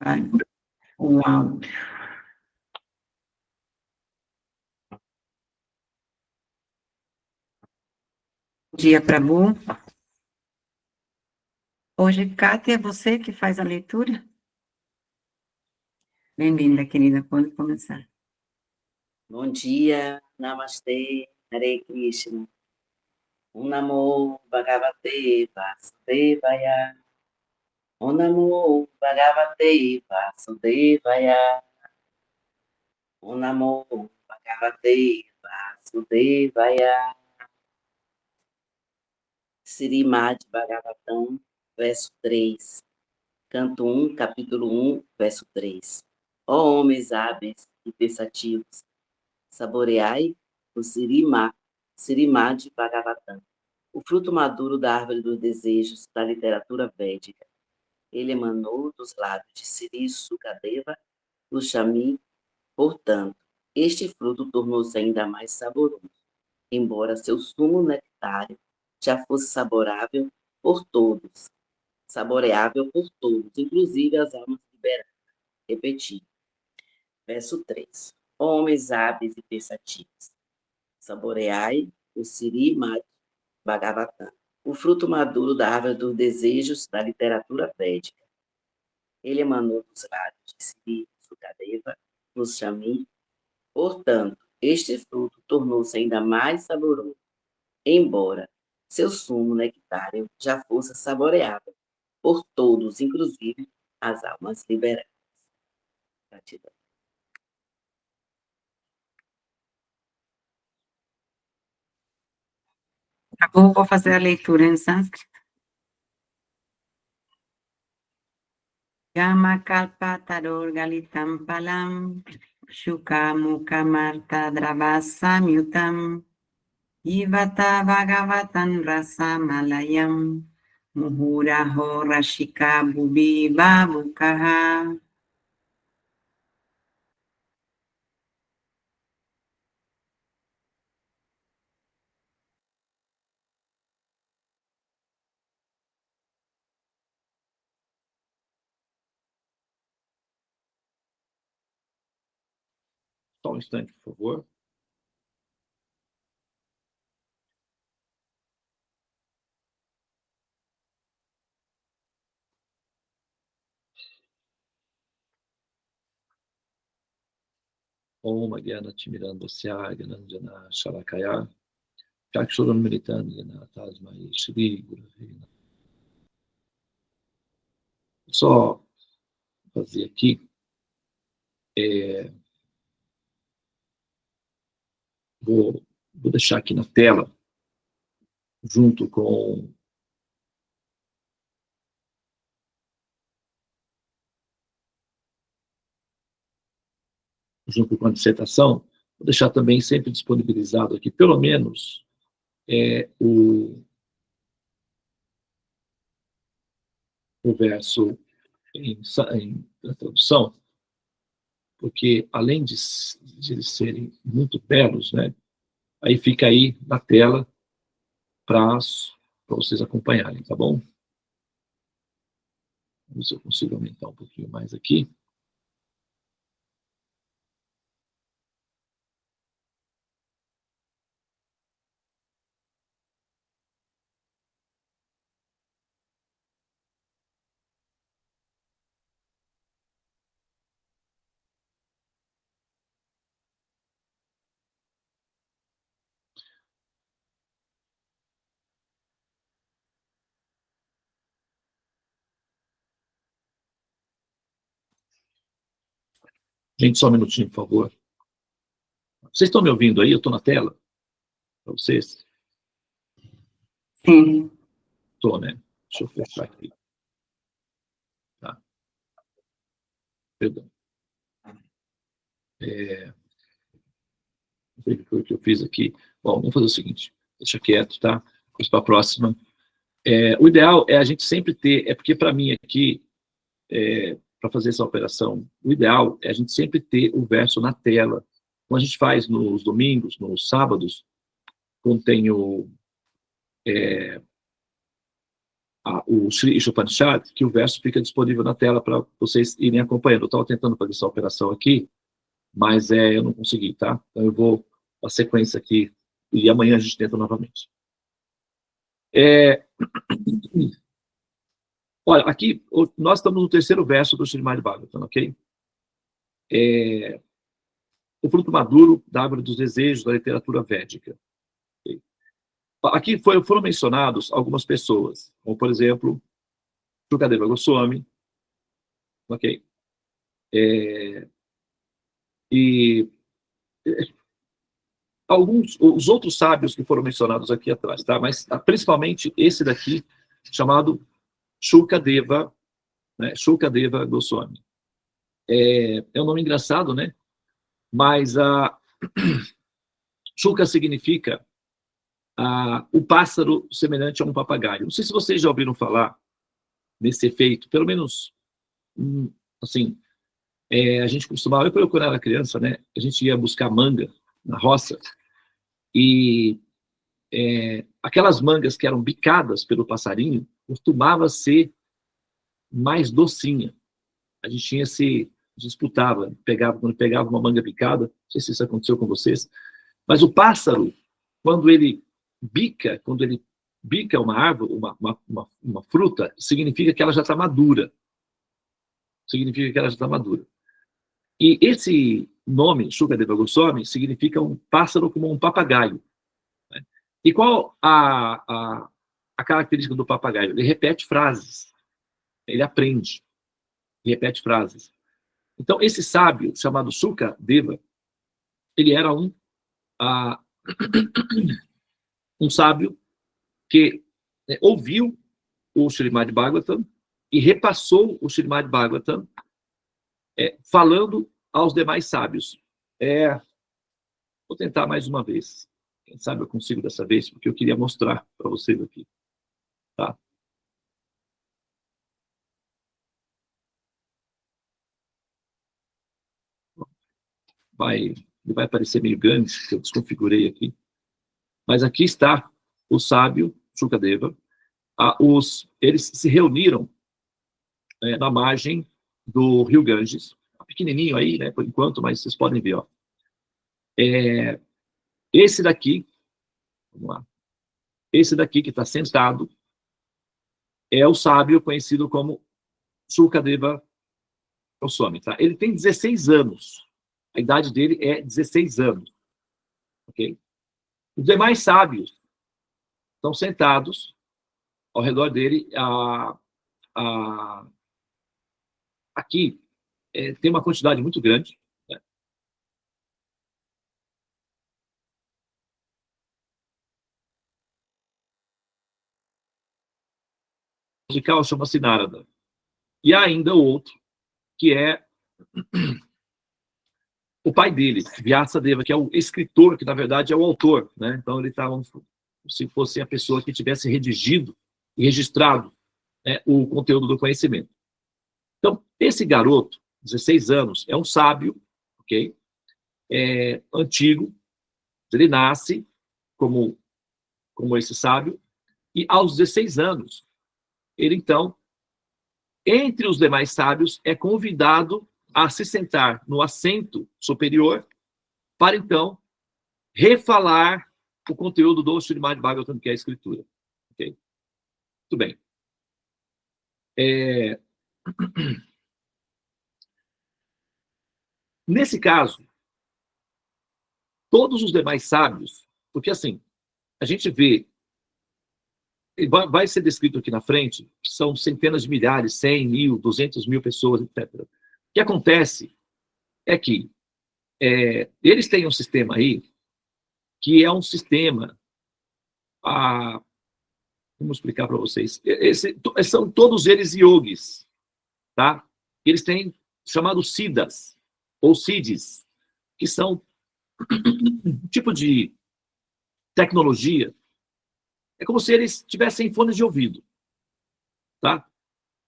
Ai, uau! Bom dia, Prabhu. Hoje, Kátia, é você que faz a leitura? Bem-vinda, querida, pode começar. Bom dia, Namastê, Hare Krishna. Om Namo Bhagavate Vasudevaya. Om Namo Bhagavate Vasudevaya. Om Namo Bhagavate Vasudevaya. Srimad Bhagavatam, verso 3. Canto 1, capítulo 1, verso 3. Ó homens hábeis e pensativos, saboreai o Srimad Bhagavatam, o fruto maduro da árvore dos desejos da literatura védica. Ele emanou dos lábios de Sri Sukadeva Goswami, portanto, este fruto tornou-se ainda mais saboroso, embora seu sumo nectário já fosse saboreável por todos, inclusive as almas liberadas. Repetir. Verso 3. Homens hábeis e pensativos, saboreai o Srimad Bhagavatam, o fruto maduro da árvore dos desejos da literatura védica. Ele emanou dos lábios de Sri Sukadeva Goswami, portanto, este fruto tornou-se ainda mais saboroso, embora seu sumo nectário já fosse saboreável por todos, inclusive as almas liberadas. Gratidão. Prabhu, vou fazer a leitura em sânscrito. Gama kalpa taror galitam palam, shuka mukha marta dravasamyutam, ivata bhagavatam rasamalayam, muhuraho rashika bhubi babukaha. Só um instante, por favor. Om Gyana Timirandasya Gyananjana Shalakaya Chakshuram Militandjana Tasmai Shri Gurave. Só fazer aqui, vou deixar aqui na tela, junto com a dissertação, vou deixar também sempre disponibilizado aqui, pelo menos, o verso em tradução, porque além de eles serem muito belos, né, aí fica aí na tela para vocês acompanharem, tá bom? Vamos ver se eu consigo aumentar um pouquinho mais aqui. Gente, só um minutinho, por favor. Vocês estão me ouvindo aí? Eu estou na tela? Para vocês? Sim. Estou, né? Deixa eu fechar aqui. Tá. Perdão. Não sei o que eu fiz aqui. Bom, vamos fazer o seguinte. Deixa quieto, tá? Vamos para a próxima. O ideal é a gente sempre ter... É porque, para mim, aqui, para fazer essa operação, o ideal é a gente sempre ter o verso na tela. Como a gente faz nos domingos, nos sábados, quando tem o Sri Ishopanishad, que o verso fica disponível na tela para vocês irem acompanhando. Eu estava tentando fazer essa operação aqui, mas eu não consegui, tá? Então eu vou a sequência aqui, e amanhã a gente tenta novamente. Olha, aqui nós estamos no terceiro verso do Srimad Bhagavatam, ok? O fruto maduro da árvore dos desejos da literatura védica. Okay? Aqui foram mencionados algumas pessoas, como, por exemplo, Shukadeva Goswami, ok? Os outros sábios que foram mencionados aqui atrás, tá? Mas principalmente esse daqui, chamado Shukadeva, né? Shukadeva Goswami. É um nome engraçado, né? Mas Shuka significa o pássaro semelhante a um papagaio. Não sei se vocês já ouviram falar nesse efeito, pelo menos, assim, a gente costumava, quando eu era criança, né? A gente ia buscar manga na roça, e aquelas mangas que eram bicadas pelo passarinho costumava ser mais docinha. A gente disputava, quando pegava uma manga picada, não sei se isso aconteceu com vocês, mas o pássaro, quando ele bica uma árvore, uma fruta, significa que ela já está madura. Significa que ela já está madura. E esse nome, Shukadeva Goswami, significa um pássaro como um papagaio. Né? E qual a característica do papagaio? Ele repete frases. Ele aprende. E repete frases. Então, esse sábio, chamado Shukadeva, ele era um sábio que ouviu o Srimad Bhagavatam e repassou o Srimad Bhagavatam falando aos demais sábios. Vou tentar mais uma vez. Quem sabe eu consigo dessa vez, porque eu queria mostrar para vocês aqui. Tá? Vai parecer meio grande, que eu desconfigurei aqui. Mas aqui está o sábio Shukadeva. Eles se reuniram na margem do rio Ganges, pequenininho aí, né, por enquanto, mas vocês podem ver, ó. Esse daqui, vamos lá, esse daqui que está sentado é o sábio conhecido como Shukadeva Goswami, tá? Ele tem 16 anos, a idade dele é 16 anos, ok? Os demais sábios estão sentados ao redor dele. Aqui tem uma quantidade muito grande. Né? O musical chama-se Narada. E há ainda outro, que é o pai dele, Vyasadeva, que é o escritor, que na verdade é o autor. Né? Então ele está como se fosse a pessoa que tivesse redigido e registrado o conteúdo do conhecimento. Então, esse garoto, 16 anos, é um sábio, ok? Antigo, ele nasce como esse sábio, e aos 16 anos, ele então, entre os demais sábios, é convidado a se sentar no assento superior para então refalar o conteúdo do Srimad Bhagavatam, que é a escritura. Ok? Muito bem. Nesse caso, todos os demais sábios, porque assim, a gente vê, vai ser descrito aqui na frente, que são centenas de milhares, 100 mil, 200 mil pessoas, etc. O que acontece é que eles têm um sistema aí, que é um sistema, vamos explicar para vocês, são todos eles yogis, tá? Eles têm chamados siddhas, ou siddhis, que são um tipo de tecnologia. É como se eles tivessem fones de ouvido, tá?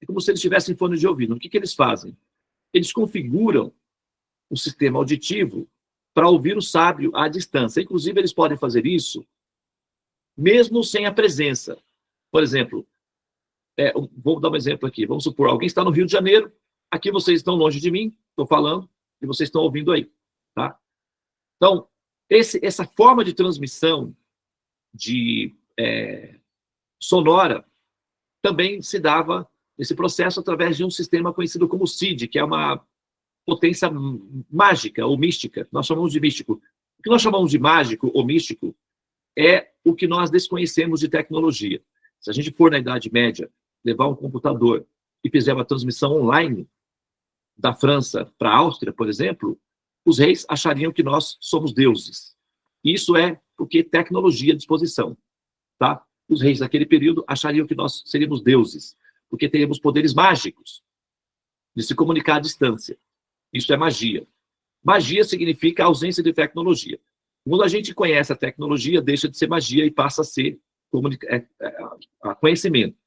É como se eles tivessem fones de ouvido. O que eles fazem? Eles configuram o sistema auditivo para ouvir o sábio à distância. Inclusive, eles podem fazer isso mesmo sem a presença. Por exemplo, vou dar um exemplo aqui. Vamos supor, alguém está no Rio de Janeiro, aqui vocês estão longe de mim, estou falando, e vocês estão ouvindo aí, tá? Então, essa forma de transmissão sonora também se dava nesse processo através de um sistema conhecido como SID, que é uma potência mágica ou mística. Nós chamamos de místico. O que nós chamamos de mágico ou místico é o que nós desconhecemos de tecnologia. Se a gente for na Idade Média, levar um computador e fizer uma transmissão online da França para a Áustria, por exemplo, os reis achariam que nós somos deuses. Isso é porque tecnologia à disposição, tá? Os reis daquele período achariam que nós seríamos deuses, porque teríamos poderes mágicos de se comunicar à distância. Isso é magia. Magia significa ausência de tecnologia. Quando a gente conhece a tecnologia, deixa de ser magia e passa a ser conhecimento.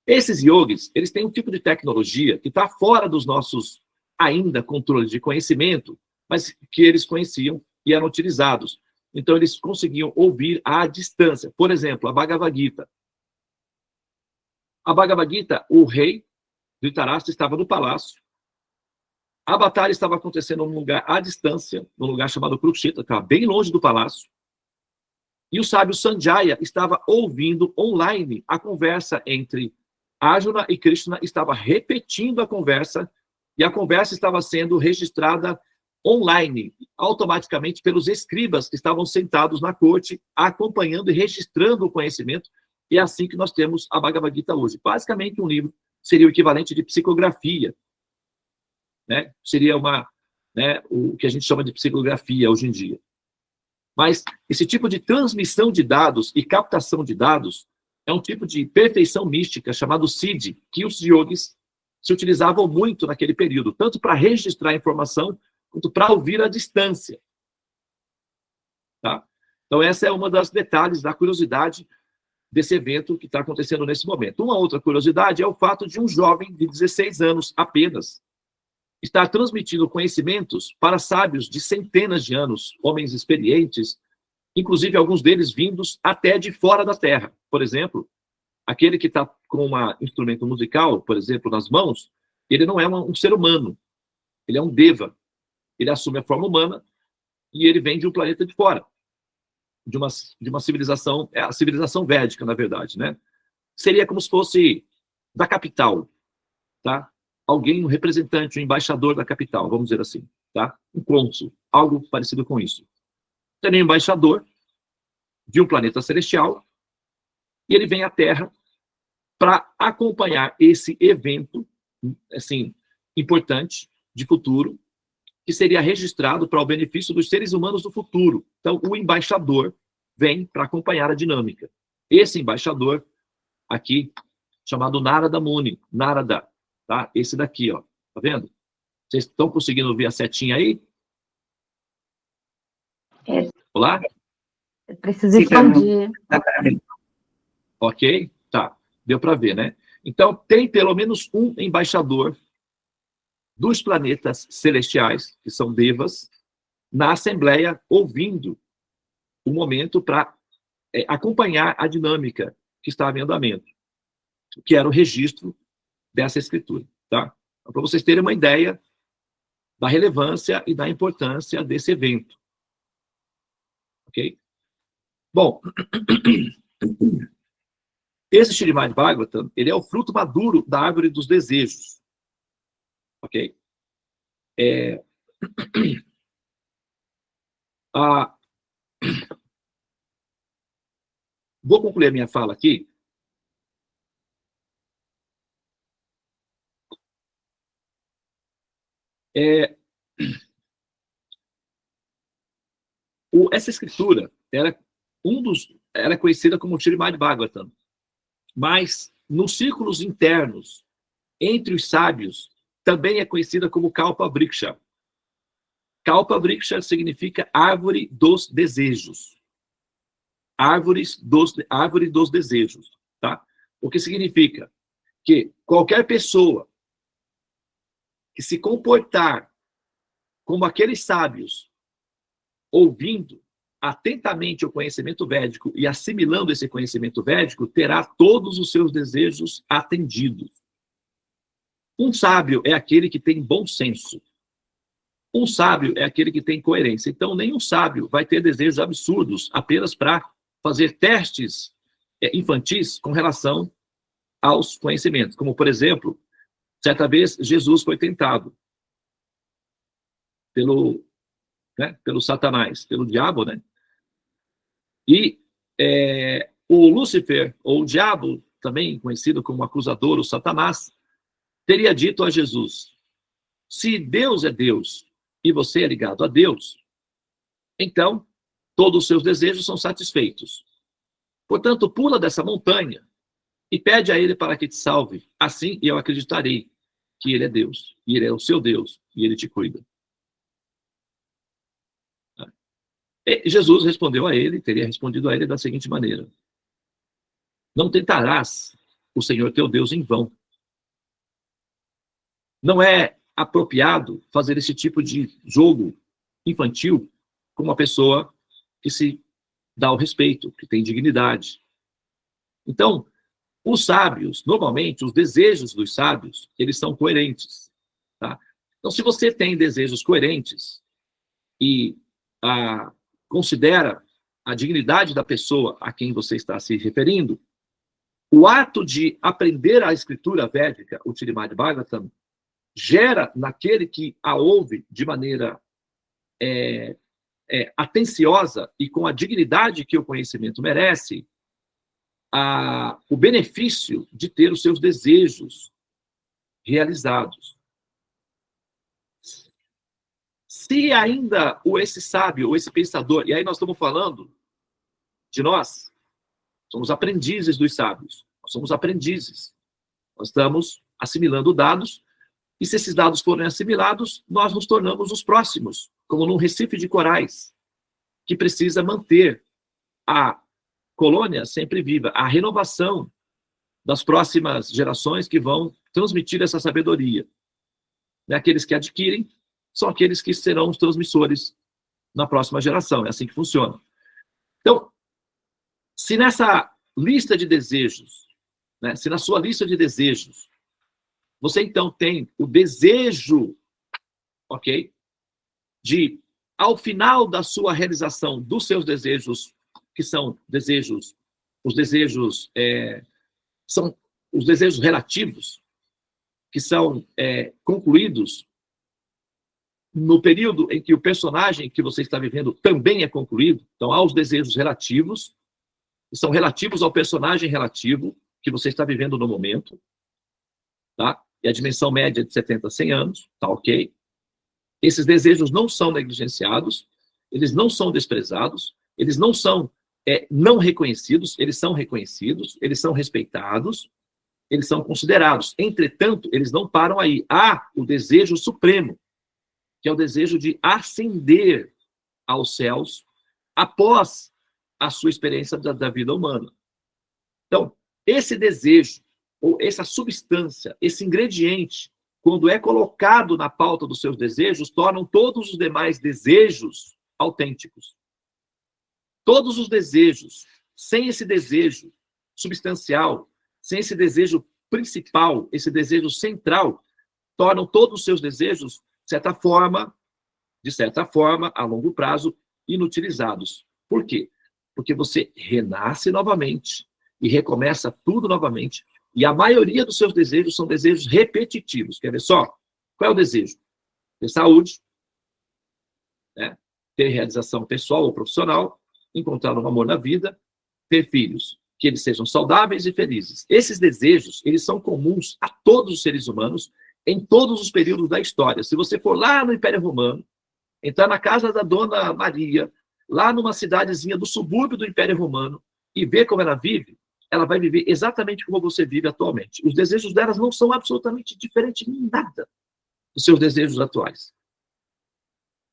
Esses yogis, eles têm um tipo de tecnologia que está fora dos nossos, ainda, controles de conhecimento, mas que eles conheciam e eram utilizados. Então, eles conseguiam ouvir à distância. Por exemplo, a Bhagavad Gita. A Bhagavad Gita, o rei Dhritarashtra estava no palácio. A batalha estava acontecendo num lugar à distância, num lugar chamado Kurukshetra, que estava bem longe do palácio. E o sábio Sanjaya estava ouvindo online a conversa entre Arjuna e Krishna, estava repetindo a conversa, e a conversa estava sendo registrada online, automaticamente pelos escribas que estavam sentados na corte, acompanhando e registrando o conhecimento. E é assim que nós temos a Bhagavad Gita hoje. Basicamente, um livro seria o equivalente de psicografia, né? Seria o que a gente chama de psicografia hoje em dia. Mas esse tipo de transmissão de dados e captação de dados é um tipo de perfeição mística chamado SID, que os yogis se utilizavam muito naquele período, tanto para registrar a informação, quanto para ouvir à distância. Tá? Então, essa é uma das detalhes da curiosidade desse evento que está acontecendo nesse momento. Uma outra curiosidade é o fato de um jovem de 16 anos apenas estar transmitindo conhecimentos para sábios de centenas de anos, homens experientes, inclusive alguns deles vindos até de fora da Terra. Por exemplo, aquele que está com um instrumento musical, por exemplo, nas mãos, ele não é um ser humano, ele é um deva. Ele assume a forma humana e ele vem de um planeta de fora, de uma civilização, a civilização védica, na verdade, né? Seria como se fosse da capital, tá? Alguém, um representante, um embaixador da capital, vamos dizer assim, tá? Um cônsul, algo parecido com isso. Seria um embaixador de um planeta celestial e ele vem à Terra para acompanhar esse evento, assim, importante, de futuro, que seria registrado para o benefício dos seres humanos do futuro. Então, o embaixador vem para acompanhar a dinâmica. Esse embaixador, aqui, chamado Narada Muni, Narada, tá? Esse daqui, ó, tá vendo? Vocês estão conseguindo ver a setinha aí? Olá? Eu preciso expandir. Ok, tá. Deu para ver, né? Então, tem pelo menos um embaixador dos planetas celestiais, que são devas, na Assembleia, ouvindo o momento para acompanhar a dinâmica que estava em andamento, que era o registro dessa escritura, tá? Então, para vocês terem uma ideia da relevância e da importância desse evento. Ok? Bom, esse Srimad Bhagavatam, ele é o fruto maduro da árvore dos desejos. Ok? Vou concluir a minha fala aqui. Essa escritura era conhecida como Srimad Bhagavatam, mas nos círculos internos, entre os sábios, também é conhecida como Kalpa Vriksha. Kalpa Vriksha significa árvore dos desejos. Árvore dos desejos, tá? O que significa que qualquer pessoa que se comportar como aqueles sábios, ouvindo atentamente o conhecimento védico e assimilando esse conhecimento védico, terá todos os seus desejos atendidos. Um sábio é aquele que tem bom senso. Um sábio é aquele que tem coerência. Então, nenhum sábio vai ter desejos absurdos apenas para fazer testes infantis com relação aos conhecimentos. Como, por exemplo, certa vez Jesus foi tentado pelo Satanás, pelo diabo, né? E o Lúcifer, ou o diabo, também conhecido como acusador, o Satanás, teria dito a Jesus: se Deus é Deus e você é ligado a Deus, então todos os seus desejos são satisfeitos. Portanto, pula dessa montanha e pede a ele para que te salve. Assim eu acreditarei que ele é Deus, e ele é o seu Deus, e ele te cuida. E Jesus respondeu a ele, teria respondido a ele da seguinte maneira: não tentarás o Senhor teu Deus em vão. Não é apropriado fazer esse tipo de jogo infantil com uma pessoa que se dá o respeito, que tem dignidade. Então, os sábios, normalmente, os desejos dos sábios, eles são coerentes. Tá? Então, se você tem desejos coerentes e considera a dignidade da pessoa a quem você está se referindo, o ato de aprender a escritura védica, o Śrīmad Bhagavatam, gera naquele que a ouve de maneira atenciosa e com a dignidade que o conhecimento merece, o benefício de ter os seus desejos realizados. Se ainda esse sábio, ou esse pensador, e aí nós estamos falando de nós, somos aprendizes dos sábios, nós somos aprendizes, nós estamos assimilando dados, e se esses dados forem assimilados, nós nos tornamos os próximos, como num recife de corais, que precisa manter a colônia sempre viva, a renovação das próximas gerações que vão transmitir essa sabedoria. Aqueles que adquirem são aqueles que serão os transmissores na próxima geração, é assim que funciona. Então, se nessa lista de desejos, se na sua lista de desejos, você então tem o desejo, ok, de, ao final da sua realização dos seus desejos, que são desejos, os desejos são os desejos relativos, que são concluídos no período em que o personagem que você está vivendo também é concluído. Então, há os desejos relativos, que são relativos ao personagem relativo que você está vivendo no momento, tá? E a dimensão média é de 70 a 100 anos, tá ok? Esses desejos não são negligenciados, eles não são desprezados, eles não são não reconhecidos, eles são reconhecidos, eles são respeitados, eles são considerados. Entretanto, eles não param aí. Há o desejo supremo, que é o desejo de ascender aos céus após a sua experiência da vida humana. Então, esse desejo, ou essa substância, esse ingrediente, quando é colocado na pauta dos seus desejos, tornam todos os demais desejos autênticos. Todos os desejos, sem esse desejo substancial, sem esse desejo principal, esse desejo central, tornam todos os seus desejos, de certa forma, a longo prazo, inutilizados. Por quê? Porque você renasce novamente e recomeça tudo novamente, e a maioria dos seus desejos são desejos repetitivos. Quer ver só? Qual é o desejo? Ter saúde, ter realização pessoal ou profissional, encontrar um amor na vida, ter filhos, que eles sejam saudáveis e felizes. Esses desejos, eles são comuns a todos os seres humanos, em todos os períodos da história. Se você for lá no Império Romano, entrar na casa da Dona Maria, lá numa cidadezinha do subúrbio do Império Romano, e ver como ela vive, ela vai viver exatamente como você vive atualmente. Os desejos delas não são absolutamente diferentes em nada dos seus desejos atuais.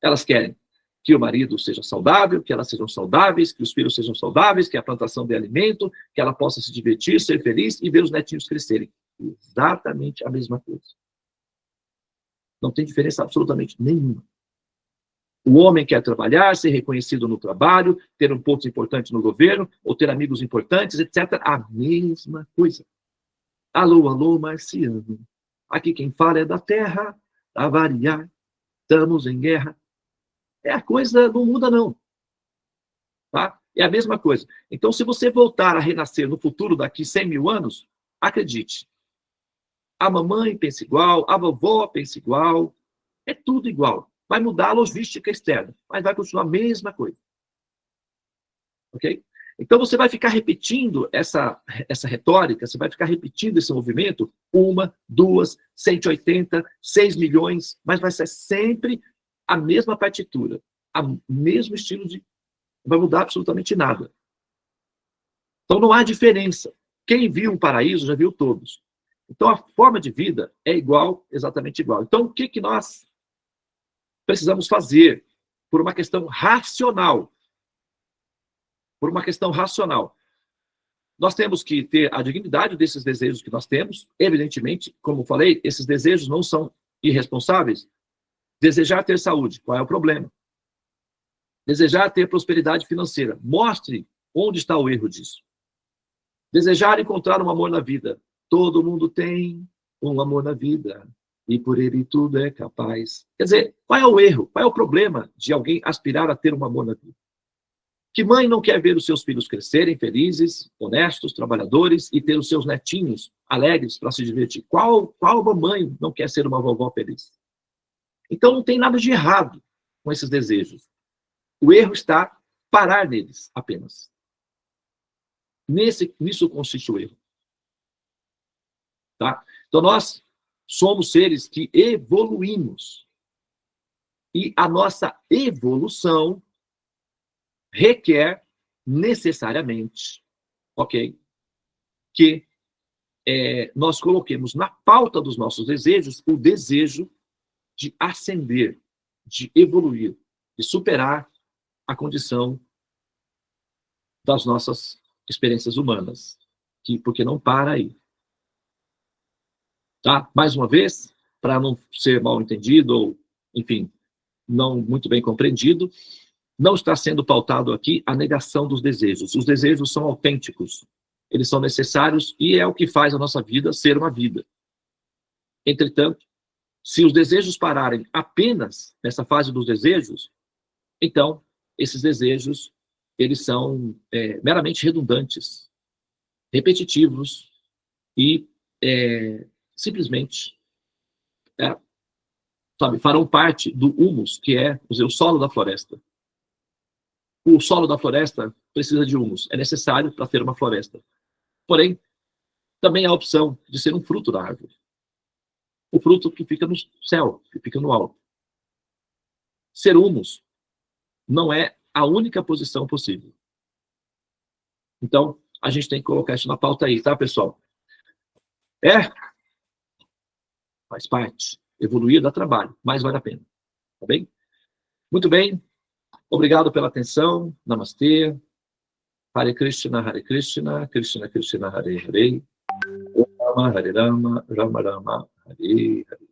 Elas querem que o marido seja saudável, que elas sejam saudáveis, que os filhos sejam saudáveis, que a plantação dê alimento, que ela possa se divertir, ser feliz e ver os netinhos crescerem. Exatamente a mesma coisa. Não tem diferença absolutamente nenhuma. O homem quer trabalhar, ser reconhecido no trabalho, ter um posto importante no governo, ou ter amigos importantes, etc. A mesma coisa. Alô, alô, marciano. Aqui quem fala é da Terra, a variar. Estamos em guerra. A coisa não muda, não. Tá? É a mesma coisa. Então, se você voltar a renascer no futuro daqui 100 mil anos, acredite. A mamãe pensa igual, a vovó pensa igual, é tudo igual. Vai mudar a logística externa, mas vai continuar a mesma coisa. Ok? Então, você vai ficar repetindo essa retórica, você vai ficar repetindo esse movimento, 1, 2, 180, 6 milhões, mas vai ser sempre a mesma partitura, o mesmo estilo de... Não vai mudar absolutamente nada. Então, não há diferença. Quem viu um paraíso já viu todos. Então, a forma de vida é igual, exatamente igual. Então, o que nós precisamos fazer por uma questão racional? Por uma questão racional. Nós temos que ter a dignidade desses desejos que nós temos. Evidentemente, como falei, esses desejos não são irresponsáveis. Desejar ter saúde, qual é o problema? Desejar ter prosperidade financeira. Mostre onde está o erro disso. Desejar encontrar um amor na vida. Todo mundo tem um amor na vida e por ele tudo é capaz. Quer dizer, qual é o erro? Qual é o problema de alguém aspirar a ter um amor na vida? Que mãe não quer ver os seus filhos crescerem felizes, honestos, trabalhadores e ter os seus netinhos alegres para se divertir? Qual mamãe não quer ser uma vovó feliz? Então não tem nada de errado com esses desejos. O erro está parar neles apenas. Nisso consiste o erro. Tá? Então, nós somos seres que evoluímos. E a nossa evolução requer necessariamente, ok, que nós coloquemos na pauta dos nossos desejos o desejo de ascender, de evoluir, de superar a condição das nossas experiências humanas, porque não para aí. Tá? Mais uma vez, para não ser mal entendido ou, enfim, não muito bem compreendido, não está sendo pautado aqui a negação dos desejos. Os desejos são autênticos, eles são necessários e é o que faz a nossa vida ser uma vida. Entretanto, se os desejos pararem apenas nessa fase dos desejos, então, esses desejos, eles são meramente redundantes, repetitivos e simplesmente farão parte do humus, que é o solo da floresta. O solo da floresta precisa de humus, é necessário para ter uma floresta. Porém, também há a opção de ser um fruto da árvore. O fruto que fica no céu, que fica no alto. Ser humus não é a única posição possível. Então, a gente tem que colocar isso na pauta aí, tá, pessoal? Faz parte. Evoluir dá trabalho, mas vale a pena. Tá bem? Muito bem. Obrigado pela atenção. Namastê. Hare Krishna, Krishna Krishna, Hare Hare. Hare Rama, Rama Rama, Hare Hare.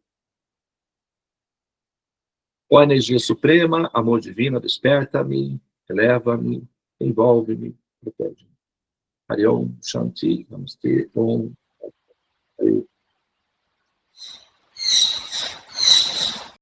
Ó energia suprema, amor divino, desperta-me, eleva-me, envolve-me, protege-me. Hare Om, Shanti, Namastê, Om. Hare